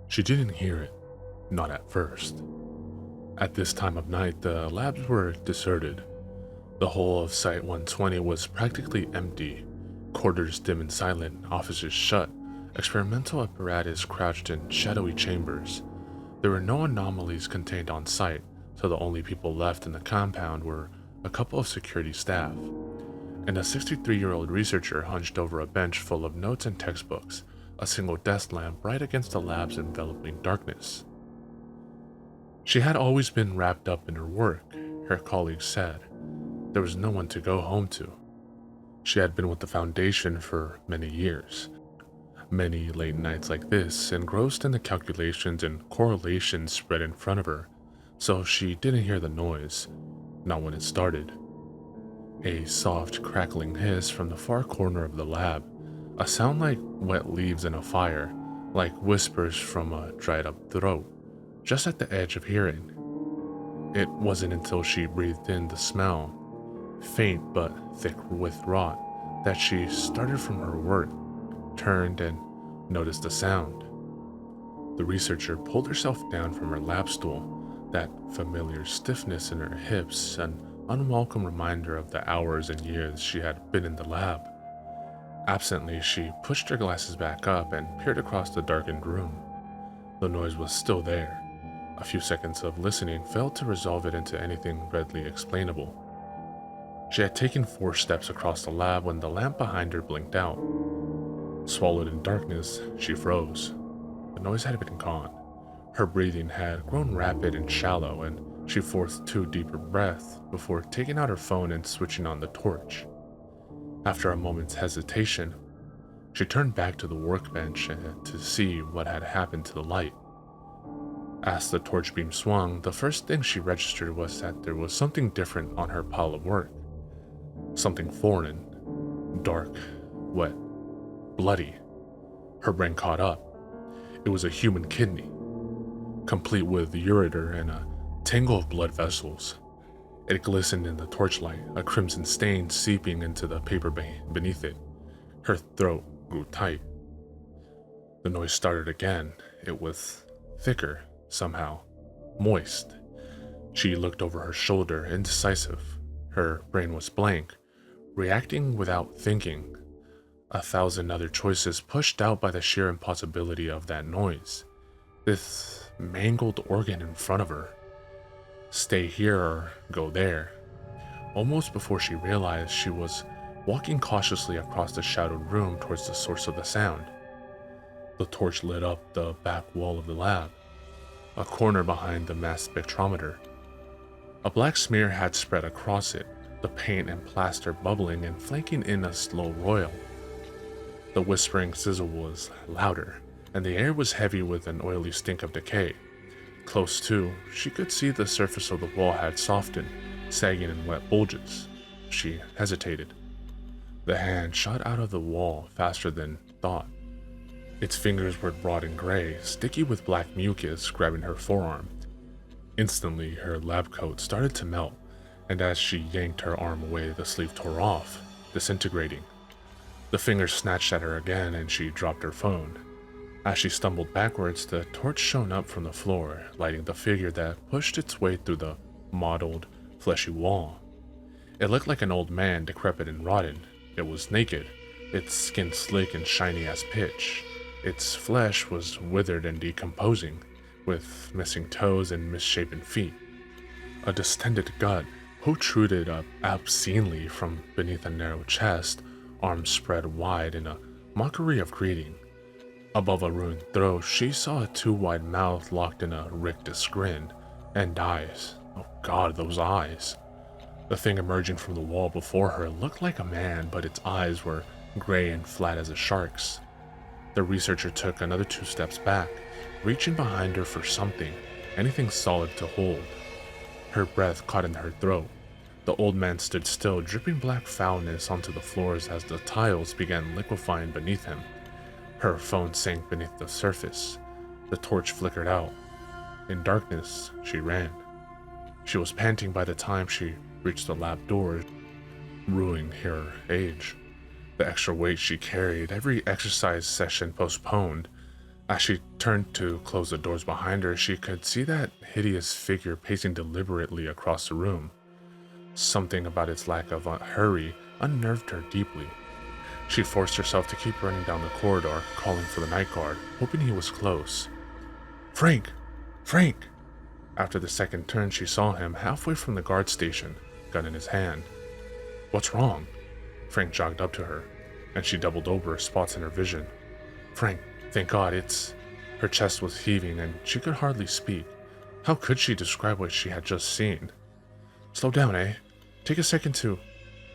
She didn't hear it, not at first. At this time of night, the labs were deserted. The whole of Site-120 was practically empty, corridors dim and silent, offices shut, experimental apparatus crouched in shadowy chambers. There were no anomalies contained on site, so the only people left in the compound were a couple of security staff, and a 63-year-old researcher hunched over a bench full of notes and textbooks, a single desk lamp right against the lab's enveloping darkness. She had always been wrapped up in her work, her colleagues said. There was no one to go home to. She had been with the Foundation for many years. Many late nights like this, engrossed in the calculations and correlations spread in front of her, so she didn't hear the noise, not when it started. A soft, crackling hiss from the far corner of the lab, a sound like wet leaves in a fire, like whispers from a dried-up throat, just at the edge of hearing. It wasn't until she breathed in the smell, faint but thick with rot, that she started from her work, turned, and noticed the sound. The researcher pulled herself down from her lab stool, that familiar stiffness in her hips, an unwelcome reminder of the hours and years she had been in the lab. Absently, she pushed her glasses back up and peered across the darkened room. The noise was still there. A few seconds of listening failed to resolve it into anything readily explainable. She had taken 4 steps across the lab when the lamp behind her blinked out. Swallowed in darkness, she froze. The noise had been gone. Her breathing had grown rapid and shallow, and she forced 2 deeper breaths before taking out her phone and switching on the torch. After a moment's hesitation, she turned back to the workbench to see what had happened to the light. As the torch beam swung, the first thing she registered was that there was something different on her pile of work. Something foreign, dark, wet, bloody. Her brain caught up. It was a human kidney, complete with ureter and a tangle of blood vessels. It glistened in the torchlight, a crimson stain seeping into the paper beneath it. Her throat grew tight. The noise started again. It was thicker, somehow, moist. She looked over her shoulder, indecisive. Her brain was blank, reacting without thinking. 1,000 other choices pushed out by the sheer impossibility of that noise. This mangled organ in front of her. Stay here or go there. Almost before she realized, she was walking cautiously across the shadowed room towards the source of the sound. The torch lit up the back wall of the lab, a corner behind the mass spectrometer. A black smear had spread across it, the paint and plaster bubbling and flanking in a slow roil. The whispering sizzle was louder, and the air was heavy with an oily stink of decay. Close to, she could see the surface of the wall had softened, sagging in wet bulges. She hesitated. The hand shot out of the wall faster than thought. Its fingers were broad and gray, sticky with black mucus, grabbing her forearm. Instantly, her lab coat started to melt, and as she yanked her arm away, the sleeve tore off, disintegrating. The fingers snatched at her again, and she dropped her phone. As she stumbled backwards, the torch shone up from the floor, lighting the figure that pushed its way through the mottled, fleshy wall. It looked like an old man, decrepit and rotten. It was naked, its skin slick and shiny as pitch. Its flesh was withered and decomposing, with missing toes and misshapen feet. A distended gut protruded up obscenely from beneath a narrow chest, arms spread wide in a mockery of greeting. Above a ruined throat, she saw a 2 wide mouth locked in a rictus grin, and eyes. Oh God, those eyes. The thing emerging from the wall before her looked like a man, but its eyes were gray and flat as a shark's. The researcher took another 2 steps back, reaching behind her for something, anything solid to hold. Her breath caught in her throat. The old man stood still, dripping black foulness onto the floors as the tiles began liquefying beneath him. Her phone sank beneath the surface. The torch flickered out. In darkness, she ran. She was panting by the time she reached the lab door, ruining her age. The extra weight she carried, every exercise session postponed, As she turned to close the doors behind her, she could see that hideous figure pacing deliberately across the room. Something about its lack of hurry unnerved her deeply. She forced herself to keep running down the corridor, calling for the night guard, hoping he was close. "Frank! Frank!" After the second turn, she saw him halfway from the guard station, gun in his hand. "What's wrong?" Frank jogged up to her, and she doubled over, spots in her vision. "Frank, thank God, it's..." Her chest was heaving and she could hardly speak. How could she describe what she had just seen? "Slow down, eh? Take a second to..."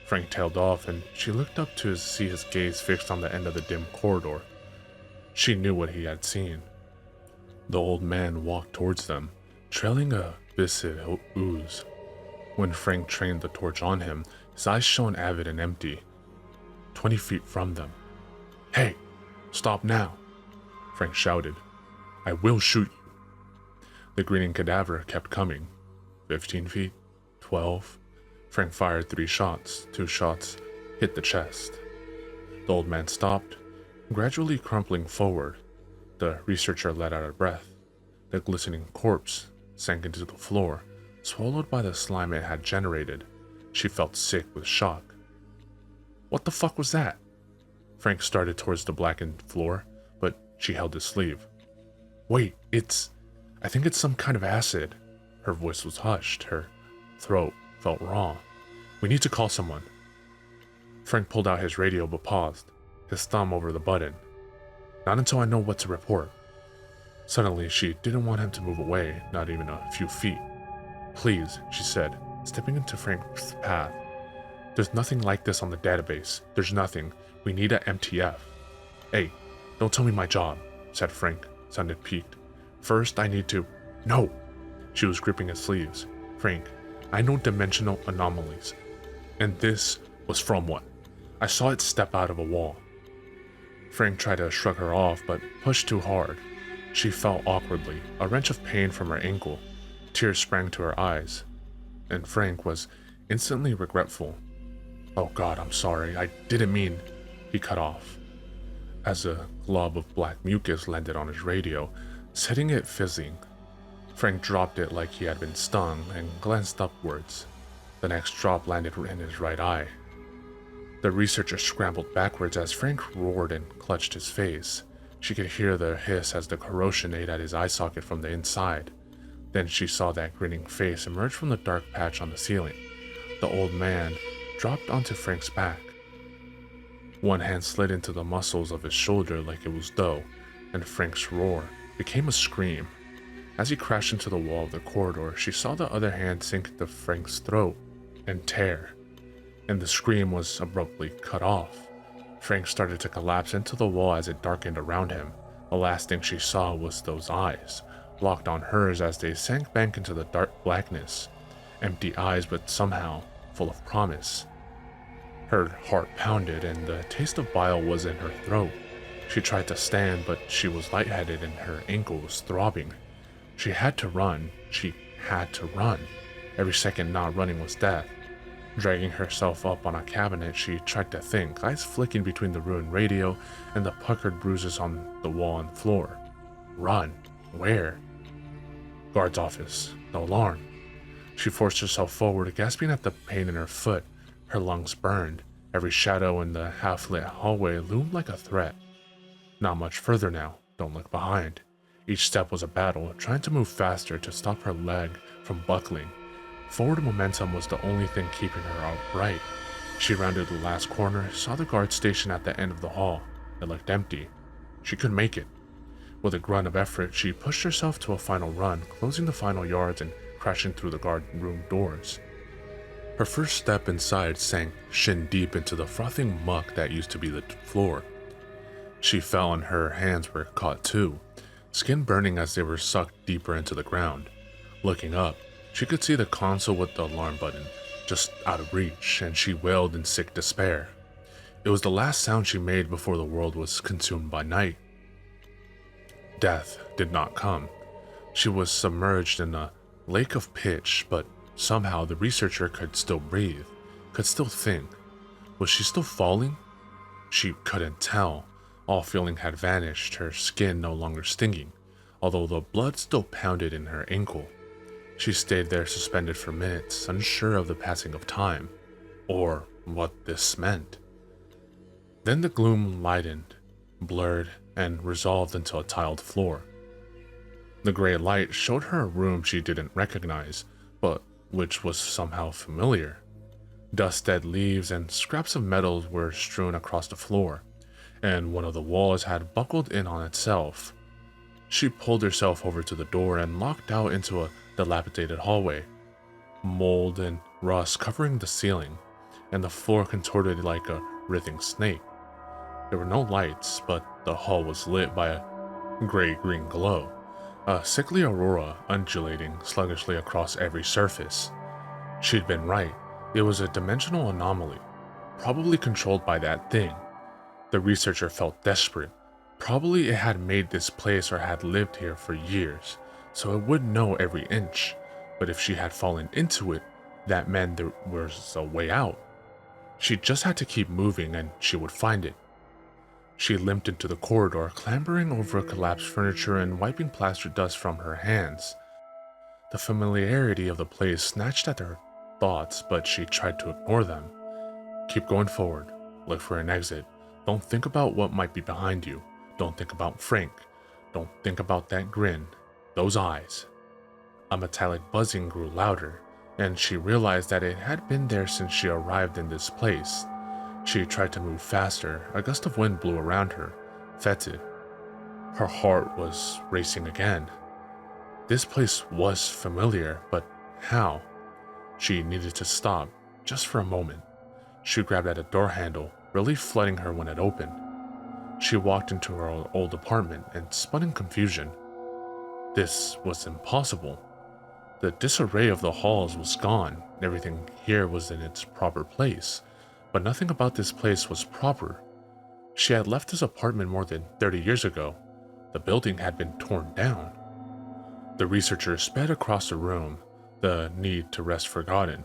Frank tailed off, and she looked up to see his gaze fixed on the end of the dim corridor. She knew what he had seen. The old man walked towards them, trailing a viscid ooze. When Frank trained the torch on him, his eyes shone avid and empty. 20 feet from them. "Hey, stop now!" Frank shouted. "I will shoot you." The grinning cadaver kept coming. 15 feet, 12. Frank fired 3 shots. 2 shots hit the chest. The old man stopped, gradually crumpling forward. The researcher let out a breath. The glistening corpse sank into the floor, swallowed by the slime it had generated. She felt sick with shock. "What the fuck was that?" Frank started towards the blackened floor, but she held his sleeve. "Wait, I think it's some kind of acid." Her voice was hushed. Her throat felt raw. "We need to call someone." Frank pulled out his radio but paused, his thumb over the button. "Not until I know what to report." Suddenly, she didn't want him to move away, not even a few feet. "Please," she said, stepping into Frank's path. "There's nothing like this on the database. There's nothing. We need a MTF." "Hey, don't tell me my job," said Frank, sounded piqued. "First, I need to..." "No!" She was gripping his sleeves. "Frank, I know dimensional anomalies. And this was from one. I saw it step out of a wall." Frank tried to shrug her off, but pushed too hard. She fell awkwardly, a wrench of pain from her ankle. Tears sprang to her eyes, and Frank was instantly regretful. "Oh God, I'm sorry. I didn't mean..." He cut off, as a glob of black mucus landed on his radio, setting it fizzing. Frank dropped it like he had been stung and glanced upwards. The next drop landed in his right eye. The researcher scrambled backwards as Frank roared and clutched his face. She could hear the hiss as the corrosion ate at his eye socket from the inside. Then she saw that grinning face emerge from the dark patch on the ceiling. The old man dropped onto Frank's back. One hand slid into the muscles of his shoulder like it was dough, and Frank's roar became a scream. As he crashed into the wall of the corridor, she saw the other hand sink into Frank's throat and tear, and the scream was abruptly cut off. Frank started to collapse into the wall as it darkened around him. The last thing she saw was those eyes, locked on hers as they sank back into the dark blackness. Empty eyes, but somehow full of promise. Her heart pounded, and the taste of bile was in her throat. She tried to stand, but she was lightheaded and her ankle was throbbing. She had to run. She had to run. Every second not running was death. Dragging herself up on a cabinet, she tried to think, eyes flicking between the ruined radio and the puckered bruises on the wall and floor. Run. Where? Guard's office. The alarm. She forced herself forward, gasping at the pain in her foot. Her lungs burned. Every shadow in the half-lit hallway loomed like a threat. Not much further now. Don't look behind. Each step was a battle, trying to move faster to stop her leg from buckling. Forward momentum was the only thing keeping her upright. She rounded the last corner, saw the guard station at the end of the hall. It looked empty. She could make it. With a grunt of effort, she pushed herself to a final run, closing the final yards and crashing through the guard room doors. Her first step inside sank shin deep into the frothing muck that used to be the floor. She fell and her hands were caught too, skin burning as they were sucked deeper into the ground. Looking up, she could see the console with the alarm button, just out of reach, and she wailed in sick despair. It was the last sound she made before the world was consumed by night. Death did not come. She was submerged in a lake of pitch, but somehow the researcher could still breathe, could still think. Was she still falling? She couldn't tell. All feeling had vanished, her skin no longer stinging, although the blood still pounded in her ankle. She stayed there suspended for minutes, unsure of the passing of time, or what this meant. Then the gloom lightened, blurred, and resolved into a tiled floor. The gray light showed her a room she didn't recognize, but which was somehow familiar. Dust-dead leaves and scraps of metal were strewn across the floor, and one of the walls had buckled in on itself. She pulled herself over to the door and looked out into a dilapidated hallway, mold and rust covering the ceiling, and the floor contorted like a writhing snake. There were no lights, but the hall was lit by a gray-green glow, a sickly aurora undulating sluggishly across every surface. She'd been right. It was a dimensional anomaly, probably controlled by that thing. The researcher felt desperate. Probably it had made this place or had lived here for years, so it would know every inch. But if she had fallen into it, that meant there was a way out. She just had to keep moving and she would find it. She limped into the corridor, clambering over collapsed furniture and wiping plaster dust from her hands. The familiarity of the place snatched at her thoughts, but she tried to ignore them. Keep going forward. Look for an exit. Don't think about what might be behind you. Don't think about Frank. Don't think about that grin. Those eyes. A metallic buzzing grew louder, and she realized that it had been there since she arrived in this place. She tried to move faster. A gust of wind blew around her, fetid. Her heart was racing again. This place was familiar, but how? She needed to stop, just for a moment. She grabbed at a door handle, relief flooding her when it opened. She walked into her old apartment and spun in confusion. This was impossible. The disarray of the halls was gone. Everything here was in its proper place, but nothing about this place was proper. She had left this apartment more than 30 years ago. The building had been torn down. The researcher sped across the room, the need to rest forgotten.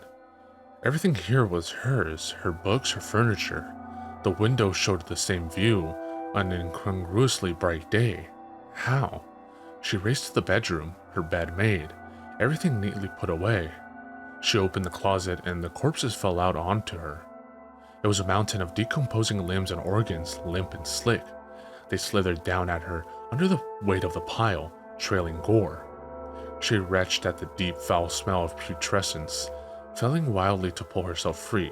Everything here was hers, her books, her furniture. The window showed the same view, an incongruously bright day. How? She raced to the bedroom, her bed made, everything neatly put away. She opened the closet and the corpses fell out onto her. It was a mountain of decomposing limbs and organs, limp and slick. They slithered down at her under the weight of the pile, trailing gore. She retched at the deep, foul smell of putrescence, failing wildly to pull herself free.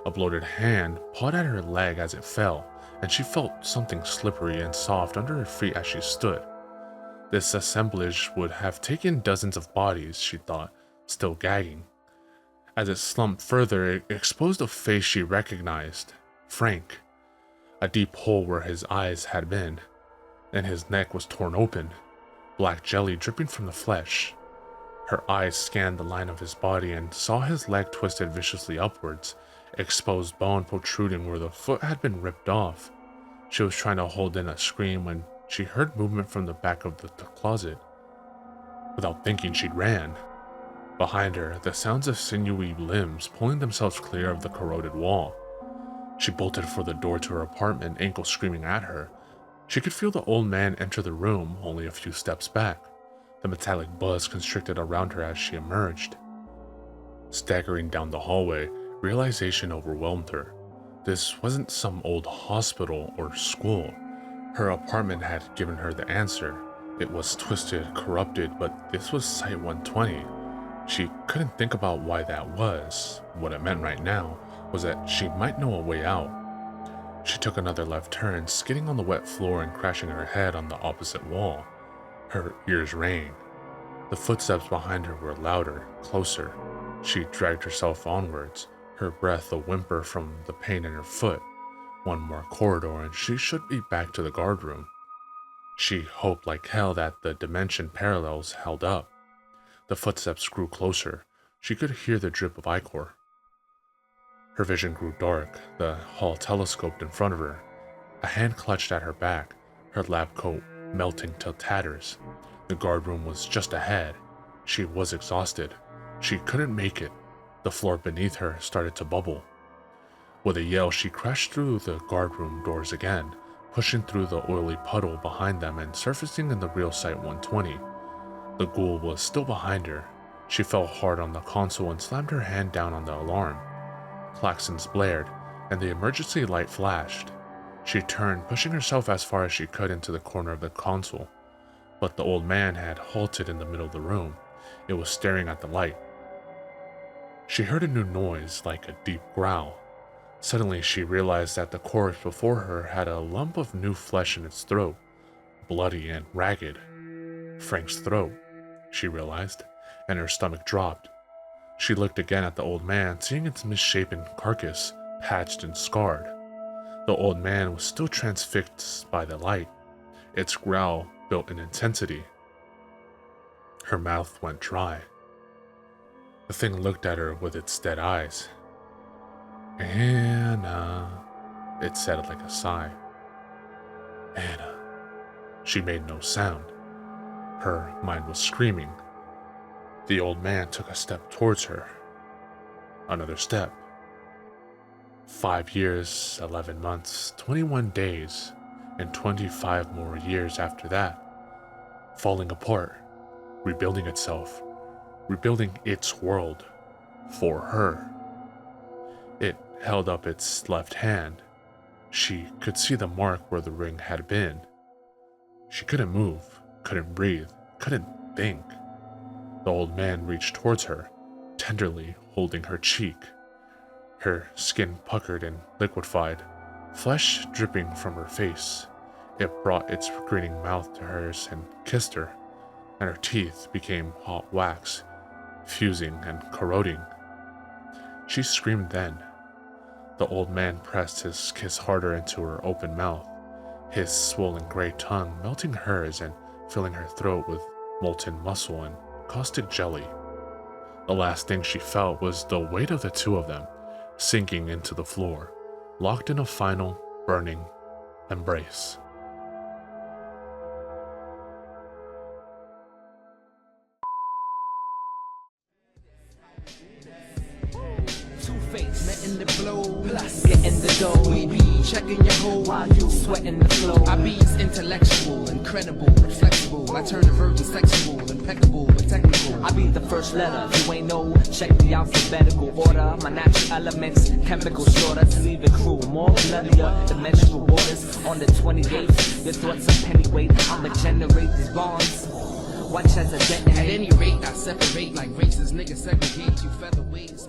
A bloated hand pawed at her leg as it fell, and she felt something slippery and soft under her feet as she stood. This assemblage would have taken dozens of bodies, she thought, still gagging. As it slumped further, it exposed a face she recognized. Frank. A deep hole where his eyes had been, and his neck was torn open, black jelly dripping from the flesh. Her eyes scanned the line of his body and saw his leg twisted viciously upwards, exposed bone protruding where the foot had been ripped off. She was trying to hold in a scream when she heard movement from the back of the closet. Without thinking, she ran. Behind her, the sounds of sinewy limbs pulling themselves clear of the corroded wall. She bolted for the door to her apartment, ankle screaming at her. She could feel the old man enter the room, only a few steps back. The metallic buzz constricted around her as she emerged. Staggering down the hallway, realization overwhelmed her. This wasn't some old hospital or school. Her apartment had given her the answer. It was twisted, corrupted, but this was Site-120. She couldn't think about why that was. What it meant right now was that she might know a way out. She took another left turn, skidding on the wet floor and crashing her head on the opposite wall. Her ears rang. The footsteps behind her were louder, closer. She dragged herself onwards, her breath a whimper from the pain in her foot. One more corridor and she should be back to the guardroom. She hoped like hell that the dimension parallels held up. The footsteps grew closer. She could hear the drip of ichor. Her vision grew dark. The hall telescoped in front of her. A hand clutched at her back, her lab coat melting to tatters. The guardroom was just ahead. She was exhausted. She couldn't make it. The floor beneath her started to bubble. With a yell, she crashed through the guardroom doors again, pushing through the oily puddle behind them and surfacing in the real Site-120. The ghoul was still behind her. She fell hard on the console and slammed her hand down on the alarm. Klaxons blared, and the emergency light flashed. She turned, pushing herself as far as she could into the corner of the console. But the old man had halted in the middle of the room. It was staring at the light. She heard a new noise, like a deep growl. Suddenly, she realized that the corpse before her had a lump of new flesh in its throat, bloody and ragged. Frank's throat, she realized, and her stomach dropped. She looked again at the old man, seeing its misshapen carcass, patched and scarred. The old man was still transfixed by the light. Its growl built in intensity. Her mouth went dry. The thing looked at her with its dead eyes. "Anna," it said like a sigh. "Anna." She made no sound. Her mind was screaming. The old man took a step towards her. Another step. 5 years, 11 months, 21 days, and 25 more years after that. Falling apart, rebuilding itself, rebuilding its world for her. It held up its left hand. She could see the mark where the ring had been. She couldn't move, couldn't breathe, couldn't think. The old man reached towards her, tenderly holding her cheek. Her skin puckered and liquefied, flesh dripping from her face. It brought its grinning mouth to hers and kissed her, and her teeth became hot wax, fusing and corroding. She screamed then. The old man pressed his kiss harder into her open mouth, his swollen gray tongue melting hers and filling her throat with molten muscle and caustic jelly. The last thing she felt was the weight of the two of them, sinking into the floor, locked in a final, burning embrace. Letting the blow, plus getting the dough. We be checking your hoe while you sweating the flow. I be's intellectual, incredible, flexible. I turn the virgin sexual, impeccable, but technical. I be the first letter, you ain't know. Check the alphabetical order. My natural elements, chemical shorter to leave it cruel. More bloodier, dimensional waters. On the 28th, your thoughts are pennyweight. I'ma generate these bonds. Watch as I detonate. At any rate, I separate like races. Niggas segregate you featherweights.